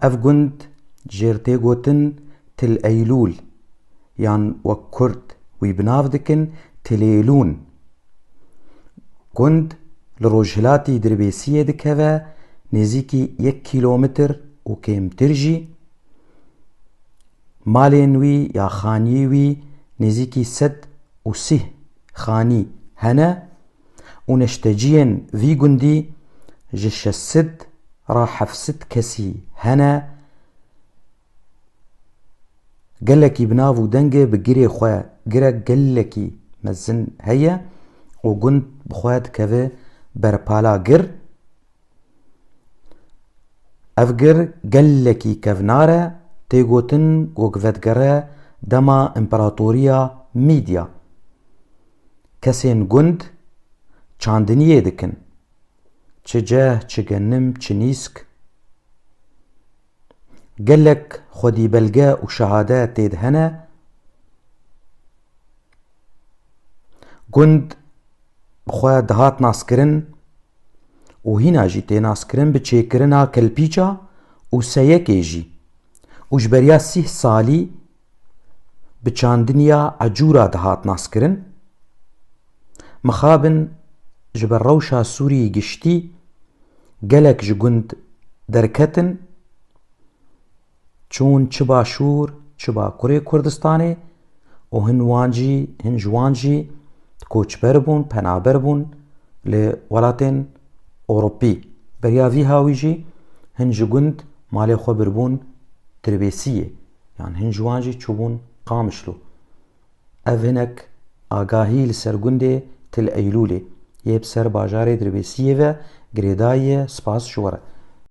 اف گند جیرتی گوتن تل ایلول یان وک کرد وی بناو دکن تلیلون. گند لروجهلاتی دربیسیه دکوه نزیکی 1 کیلومتر و کمتر جی. مالین وی یا خانی وی نزیکی 130 خانی هنه و نشتجین وی گندی جشسد را 700 کسی هنه. گلکی بناو دنگه بگیری خواه گره گلکی مزن هیا و گند بخواد که برپالا گر. اف گر گلکی کفناره تیگوتن گوگودگره دما امپراتوریا میدیا. کسین گند چاندنیه دکن چه جه چه گنم چه نیسک. گلک خودی بلگه و شهاده تید هنه. گند بخواه دهات ناسکرن و هینا جی تی ناسکرن بچه کرنا کلپیچا و سیکه جی و جبریا 30 سالی بچاندنیا عجورا دهات ناسکرن. مخابن جبر روشا سوری گشتی گلک جگند درکتن چون چه باشور چه با کوری کردستانه و هن جوانجی کوچبر بون پنابر بون ل ولاتین اوروپی. بریا وی هاوی جی هن جگند مالی خو بربون تربیسیه یعنی هن جوانجی چوبون قامشلو. اف هنک آگاهی لسر گنده تل ایلوله یه بسر باجاره دربیسیه و گریدای سپاس شوره.